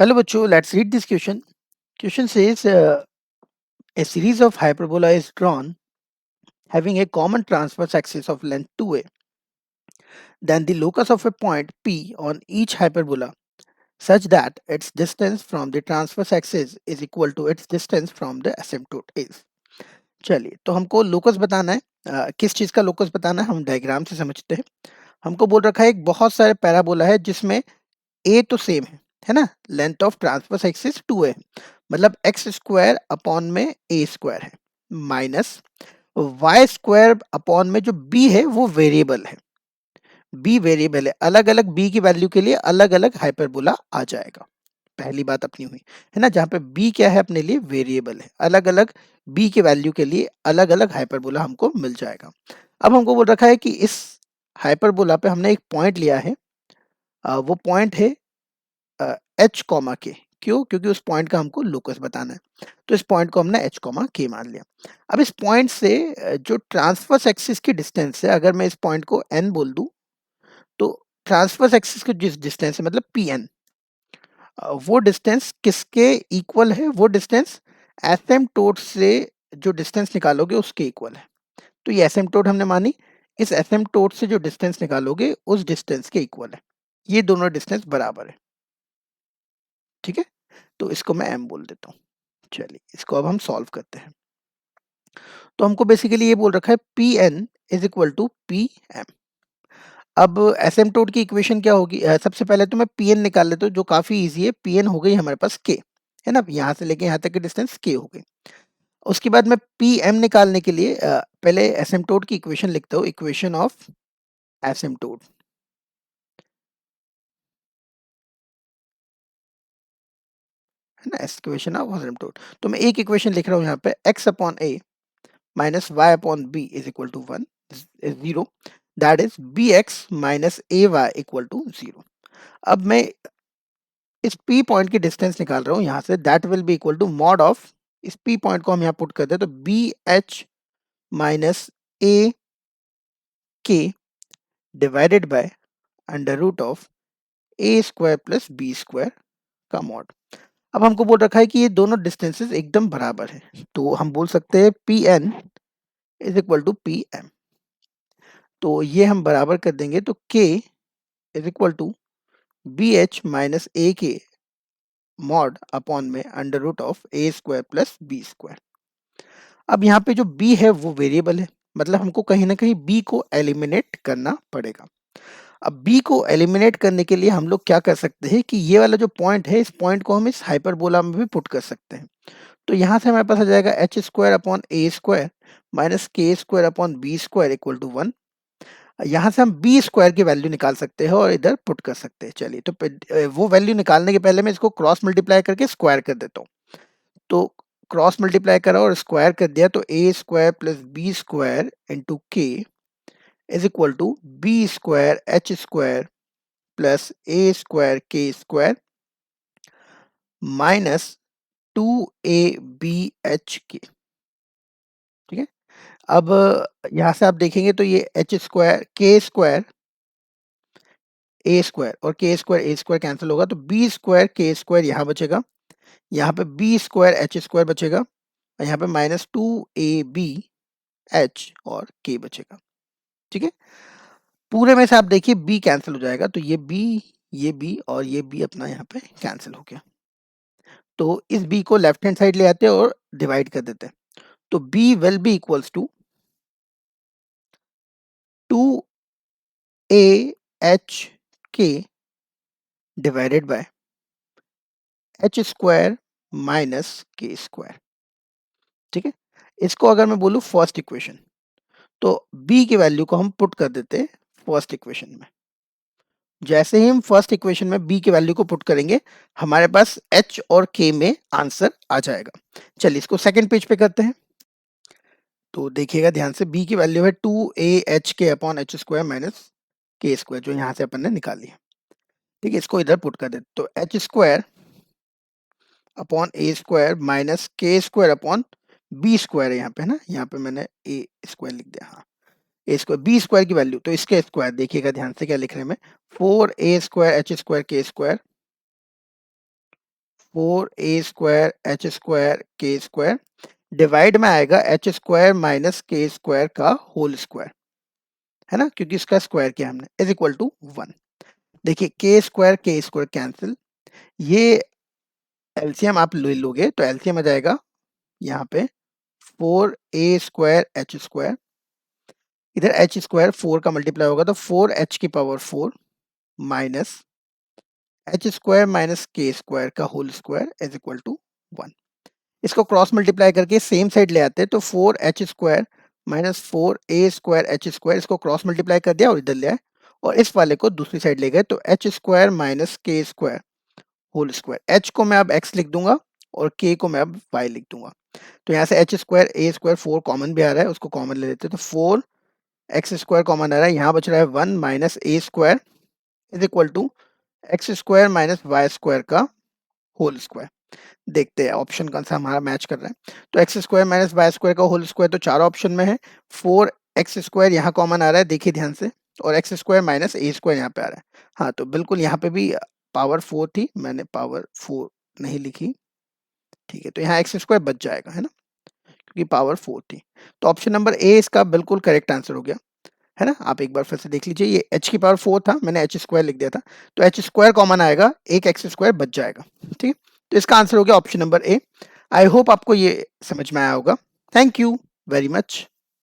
Hello, bachcho. Let's read this question. Question says a series of hyperbola is drawn having a common transverse axis of length 2a. Then the locus of a point P on each hyperbola such that its distance from the transverse axis is equal to its distance from the asymptote is. चलिए तो हमको locus बताना है। किस चीज का locus बताना है हम डायग्राम से समझते हैं। हमको बोल रखा है एक बहुत सारे पैराबोला है जिसमें ए तो सेम है ना, length of transverse axis 2a है, मतलब एक्स स्क्वायर अपॉन में ए स्क्वायर है माइनस वाई स्क्वायर अपॉन में जो बी है वो वेरिएबल है। बी वेरिएबल है, अलग अलग बी की वैल्यू के लिए अलग अलग हाइपरबोला आ जाएगा। पहली बात अपनी हुई है ना, जहाँ पे बी क्या है अपने लिए वेरिएबल है, अलग अलग बी की वैल्यू के लिए अलग अलग हाइपरबोला हमको मिल जाएगा। अब हमको बोल रखा है कि इस हाइपरबोला पे हमने एक पॉइंट लिया है, वो पॉइंट है एच कॉमा के। क्यों? क्योंकि उस पॉइंट का हमको लोकस बताना है, तो इस पॉइंट को हमने एच कॉमा के मान लिया। अब इस पॉइंट से जो ट्रांसवर्स एक्सिस की डिस्टेंस है, अगर मैं इस पॉइंट को एन बोल दूं तो ट्रांसवर्स एक्सिस की जिस डिस्टेंस है मतलब पी एन, वो डिस्टेंस किसके इक्वल है? वो डिस्टेंस एसिम्पटोट से जो डिस्टेंस निकालोगे उसके इक्वल है। तो ये एसिम्पटोट हमने मानी, इस एसिम्पटोट से जो डिस्टेंस निकालोगे उस डिस्टेंस के इक्वल है। ये दोनों डिस्टेंस बराबर है, ठीक है। तो इसको मैं m बोल देता हूँ। चलिए इसको अब हम सॉल्व करते हैं। तो हमको बेसिकली ये बोल रखा है P N is equal to P M. अब एसिम्पटोट की इक्वेशन क्या होगी? सबसे पहले तो मैं पी एन निकाल लेता हूँ, जो काफी इजी है। पी एन हो गई हमारे पास के, है ना, यहाँ से लेके यहाँ तक की डिस्टेंस के हो गई। उसके बाद मैं पी एम निकालने के लिए पहले एसिम्पटोट की इक्वेशन लिखता हूँ, इक्वेशन ऑफ एसिम्पटोट, है ना, इक्वेशन ऑफ एसिम्पटोट। तो मैं एक इक्वेशन लिख रहा हूँ यहाँ पे, X upon A minus Y upon B is equal to 1 0, that is B X minus A Y equal to 0। अब मैं इस पी पॉइंट की डिस्टेंस निकाल रहा हूँ यहाँ से, that will be equal to mod of, इस पी पॉइंट को हम यहाँ पुट करते हैं तो B H minus A K divided by under root of A square plus B square का मॉड। अब हमको बोल रखा है कि ये दोनों डिस्टेंसेस एकदम बराबर है, तो हम बोल सकते हैं P N is equal to P M. तो ये हम बराबर कर देंगे तो k is equal to B H minus A के मॉड अपॉन में under root of A square plus B square. अब यहाँ पे जो b है वो वेरिएबल है, मतलब हमको कहीं ना कहीं b को एलिमिनेट करना पड़ेगा। अब b को एलिमिनेट करने के लिए हम लोग क्या कर सकते हैं कि ये वाला जो पॉइंट है, इस पॉइंट को हम इस हाइपरबोला में भी पुट कर सकते हैं। तो यहाँ से हमारे पास आ जाएगा H square upon A square minus K square upon B square equal to 1। यहाँ से हम बी स्क्वायर की वैल्यू निकाल सकते हैं और इधर पुट कर सकते हैं। चलिए तो वो वैल्यू निकालने के पहले मैं इसको क्रॉस मल्टीप्लाई करके स्क्वायर कर देता हूँ। तो क्रॉस मल्टीप्लाई करा और स्क्वायर कर दिया तो A square plus B square into K is equal to B square H square plus A square K square minus 2ab ठीक है। अब यहाँ से आप देखेंगे तो ये एच स्क्वायर के स्क्वायर ए स्क्वायर और के स्क्वायर ए स्क्वायर कैंसिल होगा, तो बी स्क्वायर के स्क्वायर यहाँ बचेगा, यहाँ पे बी स्क्वायर एच स्क्वायर बचेगा और यहाँ पे माइनस 2ab एच और के बचेगा, ठीक है। पूरे में से आप देखिए b कैंसिल हो जाएगा, तो ये b और ये b अपना यहाँ पे कैंसिल हो गया। तो इस b को लेफ्ट हैंड साइड ले आते हैं और डिवाइड कर देते हैं, तो b will be equals to 2a h k divided by H square minus K square, ठीक है। इसको अगर मैं बोलूँ फर्स्ट इक्वेशन, तो b की वैल्यू को हम पुट कर देते हैं फर्स्ट इक्वेशन में। जैसे ही हम फर्स्ट इक्वेशन में b की वैल्यू को पुट करेंगे हमारे पास h और k में आंसर आ जाएगा। चलिए इसको सेकंड पेज पे करते हैं। तो देखिएगा ध्यान से, b की वैल्यू है 2a h k upon H square minus K square, जो यहाँ से अपन ने निकाली है, ठीक है। इसको इधर पुट कर देते तो H square upon A square minus K square upon B square है यहाँ पे, है ना, यहाँ पे मैंने ए स्क्वायर लिख दिया, हाँ ए स्क्वायर बी स्क्वायर की वैल्यू, तो इसके स्क्वायर देखिएगा ध्यान से क्या लिख रहे हैं, मैं 4a square H square K square 4a² h² k², divide में आएगा h² माइनस k² का होल स्क्वायर, है ना, क्योंकि इसका स्क्वायर किया हमने, इज इक्वल टू 1। देखिए k² कैंसिल, ये एलसीएम आप ले लोगे तो एलसीएम आ जाएगा यहाँ पे 4a² h², इधर h² 4 का मल्टीप्लाई होगा तो 4h⁴ minus h² minus k² का whole square is equal to 1। इसको क्रॉस मल्टीप्लाई करके सेम साइड ले आते हैं तो 4h² माइनस 4a² h², इसको क्रॉस मल्टीप्लाई कर दिया और इधर ले आए, और इस वाले को दूसरी साइड ले गए तो h² minus k² whole square. h को मैं अब x लिख दूंगा और k को मैं अब y लिख दूंगा। तो यहाँ से h² a² 4 कॉमन भी आ रहा है, उसको कॉमन ले लेते हैं तो 4x² कॉमन आ रहा है, यहाँ बच रहा है 1 minus a² is equal to x² minus y² का होल स्क्वायर। देखते हैं ऑप्शन कौन सा हमारा मैच कर रहा है। तो x² माइनस y² का होल स्क्वायर तो चार ऑप्शन में है, 4x² यहाँ कॉमन आ रहा है, देखिए ध्यान से, और x² माइनस a² यहाँ पे आ रहा है। हाँ, तो बिल्कुल यहाँ पे भी पावर 4 थी, मैंने पावर 4 नहीं लिखी, ठीक है, तो यहाँ x² बच जाएगा, है ना, क्योंकि पावर 4 थी। तो ऑप्शन नंबर ए इसका बिल्कुल करेक्ट आंसर हो गया, है ना। आप एक बार फिर से देख लीजिए, ये h की पावर 4 था, मैंने h² लिख दिया था, तो h² कॉमन आएगा, एक x² बच जाएगा, ठीक है। तो इसका आंसर हो गया option number A. I hope आपको ये समझ में आया होगा। Thank you very much.